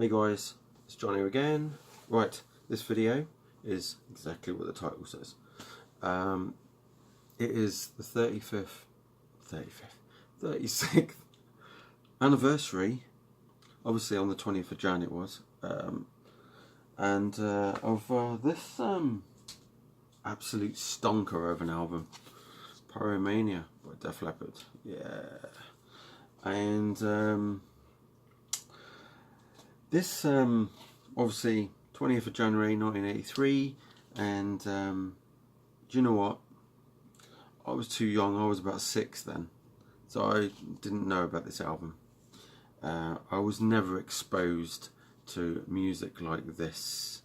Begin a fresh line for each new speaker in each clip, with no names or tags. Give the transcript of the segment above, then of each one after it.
Hey guys, it's Johnny again. Right, this video is exactly what the title says. It is the 36th anniversary, obviously on the 20th of Jan it was, of this absolute stonker of an album, Pyromania by Def Leppard. Yeah, and this obviously 20th of January 1983, and do you know what? I was too young. I was about 6 then, so I didn't know about this album. I was never exposed to music like this.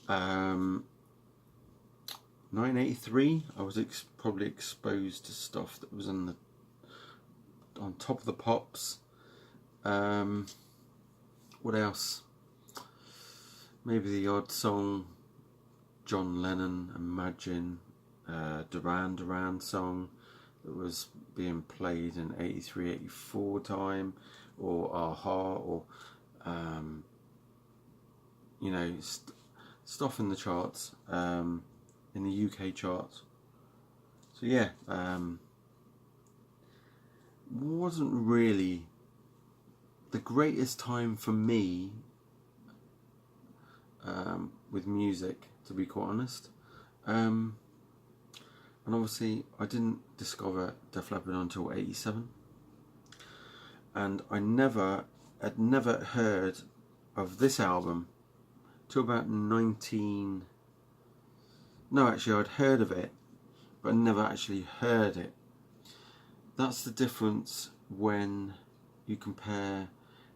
1983, I was probably exposed to stuff that was on Top of the Pops. What else? Maybe the odd song, John Lennon, Imagine, Duran Duran song that was being played in 83, 84 time, or Aha, or you know, stuff in the charts, in the UK charts. So yeah, wasn't really the greatest time for me with music, to be quite honest. And obviously I didn't discover Def Leppard until 87, and I had never heard of this album till about I'd heard of it, but I never actually heard it. That's the difference when you compare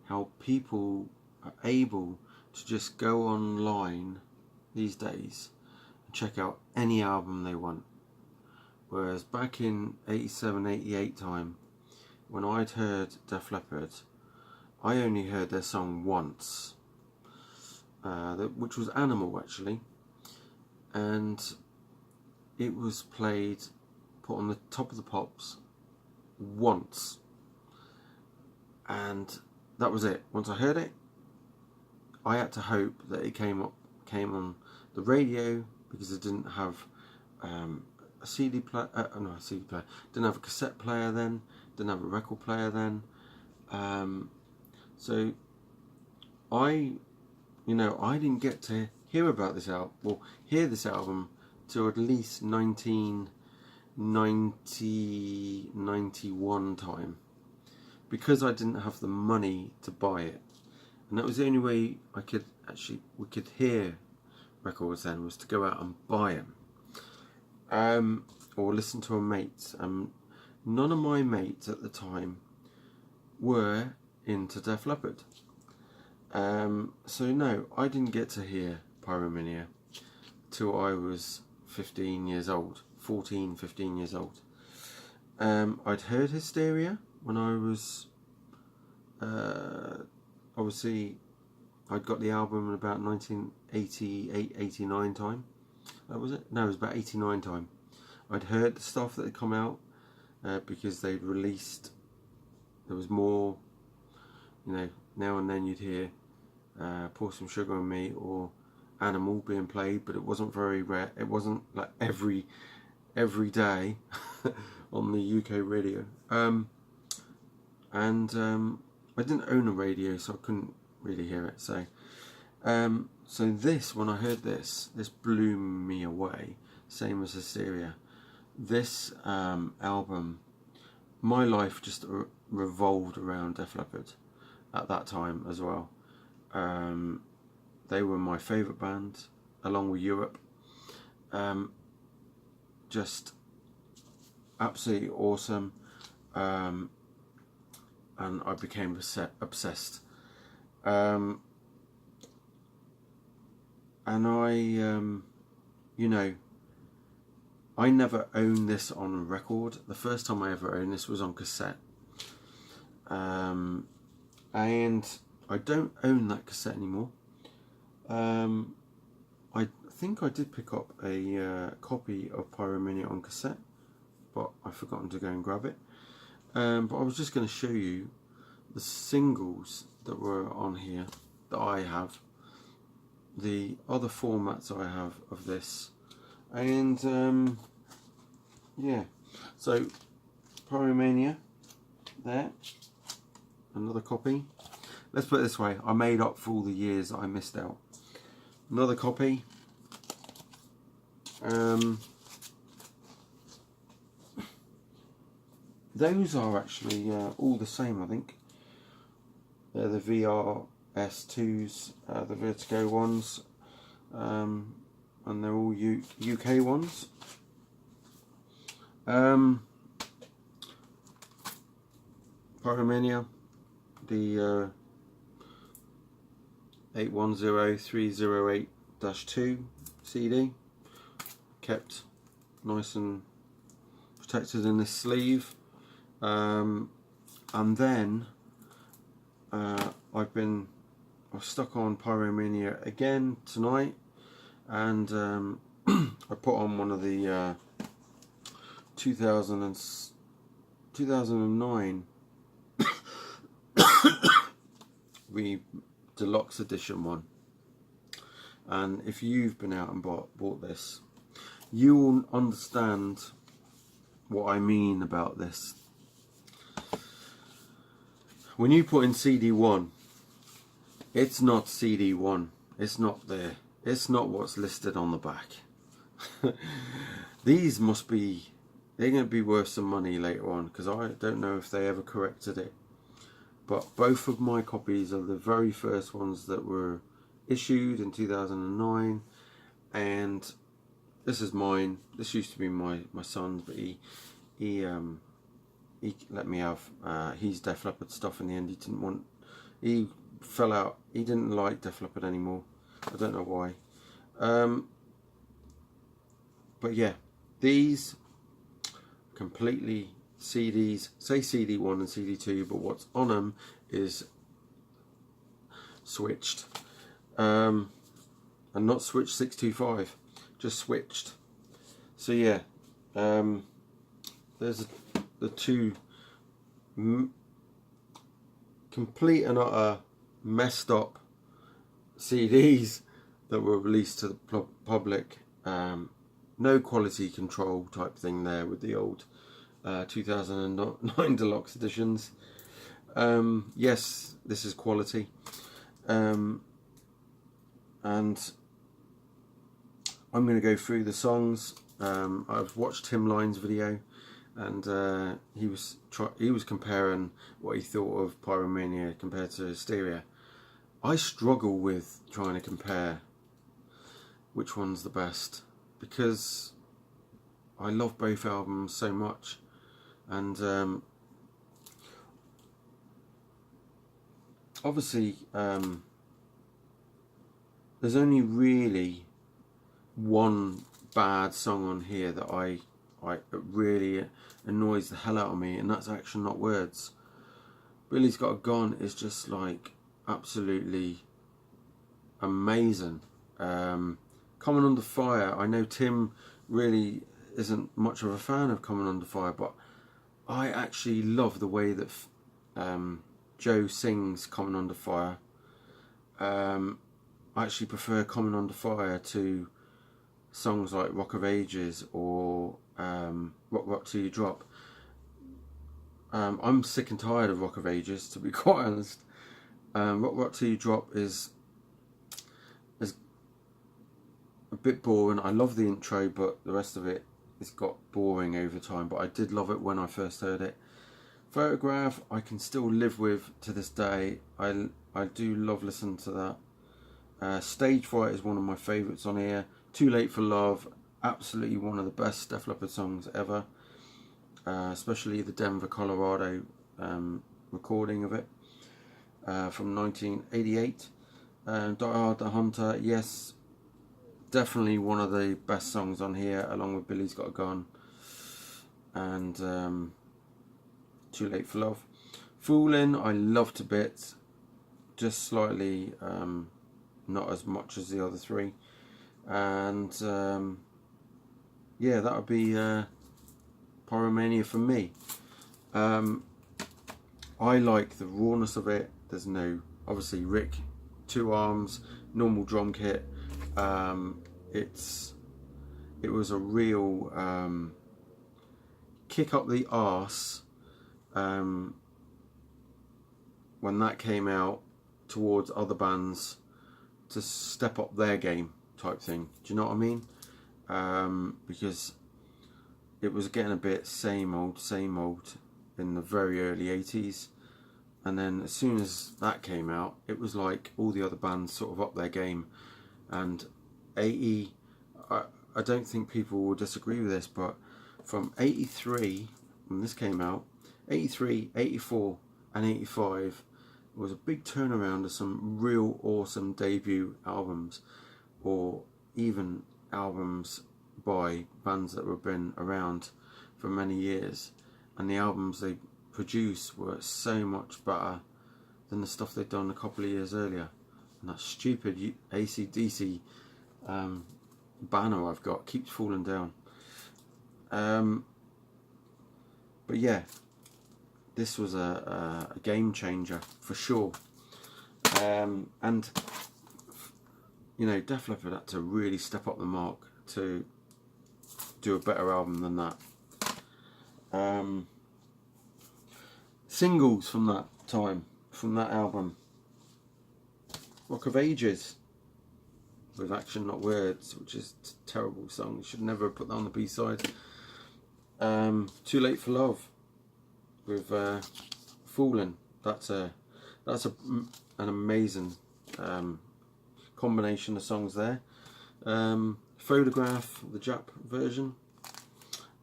how people are able to just go online these days and check out any album they want. Whereas back in 87, 88 time, when I'd heard Def Leppard, I only heard their song once, which was Animal actually, and it was put on the Top of the Pops once, and that was it. Once I heard it, I had to hope that it came on the radio, because it didn't have a CD player. No, a CD player. Didn't have a cassette player then. Didn't have a record player then. So I didn't get to hear about this album, or hear this album, till at least 1991 time, because I didn't have the money to buy it, and that was the only way we could hear records then, was to go out and buy them, or listen to a mate. None of my mates at the time were into Def Leppard, so no, I didn't get to hear Pyromania till I was 15 years old, 14, 15 years old. I'd heard Hysteria when I was, obviously I'd got the album in about 1988, 89 time. That was it? No, it was about 89 time. I'd heard the stuff that had come out, because they'd released, there was more, now and then you'd hear Pour Some Sugar on Me or Animal being played, but it wasn't very rare. It wasn't like every day on the UK radio. I didn't own a radio, so I couldn't really hear it. So this, when I heard this blew me away. Same as Hysteria. This album, my life just revolved around Def Leppard at that time as well. They were my favourite band, along with Europe. Just absolutely awesome, and I became obsessed. And I never owned this on record. The first time I ever owned this was on cassette, and I don't own that cassette anymore. I think I did pick up a copy of Pyromania on cassette, but I've forgotten to go and grab it. But I was just going to show you the singles that were on here. that I have, the other formats I have of this, and yeah, so Pyromania there, another copy. Let's put it this way, I made up for all the years that I missed out. Another copy. Those are actually all the same, I think. They're the VRS2s, the Vertigo ones, and they're all UK ones. Pyromania, the 810308-2 CD, kept nice and protected in this sleeve. And then I've stuck on Pyromania again tonight, and I put on one of the 2009 deluxe edition one. And if you've been out and bought this, you will understand what I mean about this. When you put in CD1, it's not CD1. It's not there. It's not what's listed on the back. These must be, they're going to be worth some money later on, because I don't know if they ever corrected it. But both of my copies are the very first ones that were issued in 2009, and this is mine. This used to be my son's, but he let me have his Def Leppard stuff in the end. He fell out. He didn't like Def Leppard anymore. I don't know why. But yeah, these completely CDs, say CD1 and CD2, but what's on them is switched, and not switched 625, just switched. So yeah, there's the two complete and utter messed up CDs that were released to the public. No quality control type thing there with the old 2009 deluxe editions. Yes, this is quality, and I'm going to go through the songs. I've watched Tim Line's video, and he was comparing what he thought of Pyromania compared to Hysteria. I struggle with trying to compare which one's the best, because I love both albums so much, and obviously there's only really one bad song on here that it really annoys the hell out of me, and that's Action Not Words. Billy's Got a Gun is just like absolutely amazing. Coming Under Fire, I know Tim really isn't much of a fan of Coming Under Fire, but I actually love the way that Joe sings Coming Under Fire. I actually prefer Coming Under Fire to songs like Rock of Ages or Rock Rock Till You Drop. I'm sick and tired of Rock of Ages, to be quite honest. Rock Rock Till You Drop is a bit boring. I love the intro, but the rest of it has got boring over time, but I did love it when I first heard it. Photograph I can still live with to this day. I do love listening to that. Stage Fright is one of my favourites on here. Too Late for Love, absolutely one of the best Def Leppard songs ever, especially the Denver, Colorado recording of it from 1988. Die Hard the Hunter, yes, definitely one of the best songs on here, along with Billy's Got a Gun and Too Late for Love. Foolin' I love to bits, just slightly not as much as the other three, and yeah, that would be Pyromania for me. I like the rawness of it. There's no, obviously Rick 2 arms, normal drum kit. It was a real kick up the arse when that came out towards other bands to step up their game type thing. Do you know what I mean? Because it was getting a bit same old in the very early 80s, and then as soon as that came out, it was like all the other bands sort of up their game. And 80, I don't think people will disagree with this, but from 83, when this came out, 83, 84 and 85 was a big turnaround of some real awesome debut albums, or even albums by bands that have been around for many years, and the albums they produced were so much better than the stuff they'd done a couple of years earlier. And that stupid AC/DC banner I've got keeps falling down. But yeah, this was a game changer for sure. And you know, Def Leppard had to really step up the mark to do a better album than that. Singles from that time, from that album: Rock of Ages with Action Not Words, which is a terrible song. You should never put that on the B-side. Too Late for Love with Foolin'. That's an amazing combination of songs there. Photograph, the Jap version.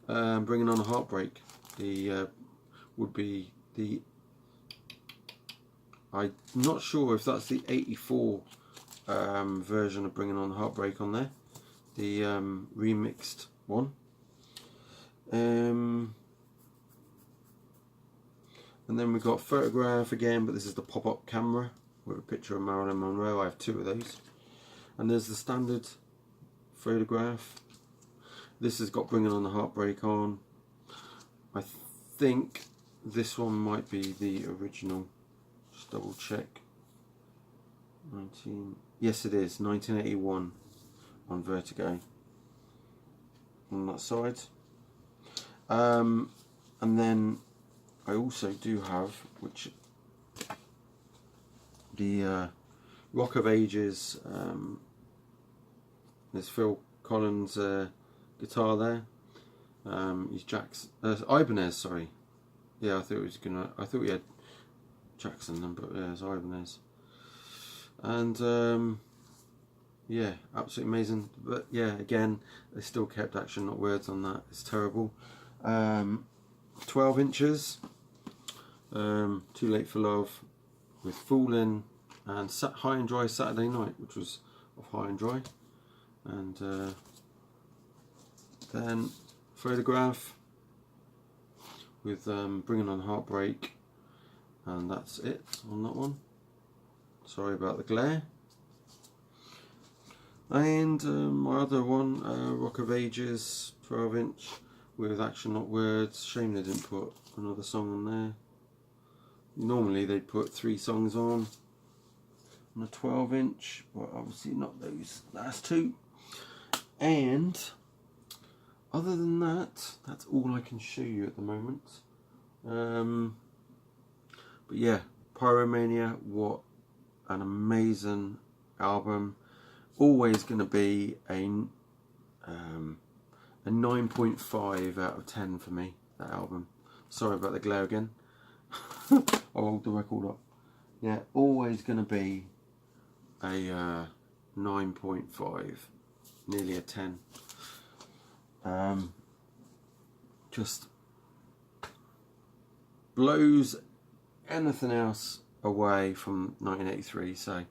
Bringing On a Heartbreak, would be the, I'm not sure if that's the 84 version of Bringing On a Heartbreak on there, the remixed one. And then we've got Photograph again, but this is the pop-up camera with a picture of Marilyn Monroe. I have 2 of those. And there's the standard Photograph. This has got Bringing On the Heartbreak on. I think this one might be the original. Just double check. Yes, it is 1981 on Vertigo on that side. And then I also do have, which the Rock of Ages. There's Phil Collen's guitar there. He's Ibanez, sorry. Yeah, I thought we had Jackson, but yeah, it's Ibanez. And yeah, absolutely amazing. But yeah, again, they still kept Action Not Words on that. It's terrible. 12 inches. Too Late for Love with Foolin', and High and Dry Saturday Night, which was off High and Dry. And then Photograph with Bringing On Heartbreak, and that's it on that one. Sorry about the glare. And my other one, Rock of Ages 12 inch with Action Not Words. Shame they didn't put another song on there. Normally they'd put 3 songs on a 12 inch, but obviously not those last 2. And other than that, that's all I can show you at the moment. But yeah, Pyromania, what an amazing album. Always going to be a 9.5 out of 10 for me, that album. Sorry about the glare again. I'll hold the record up. Yeah, always going to be a 9.5, nearly a 10. Just blows anything else away from 1983. So,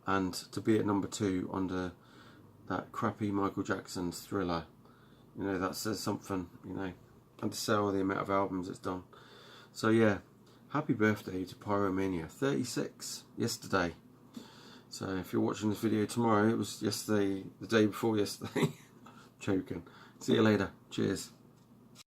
and to be at number 2 under that crappy Michael Jackson's Thriller, you know, that says something, you know, and to sell the amount of albums it's done. So yeah, happy birthday to Pyromania, 36 yesterday. So if you're watching this video tomorrow, it was yesterday, the day before yesterday. Joking. See you later. Cheers.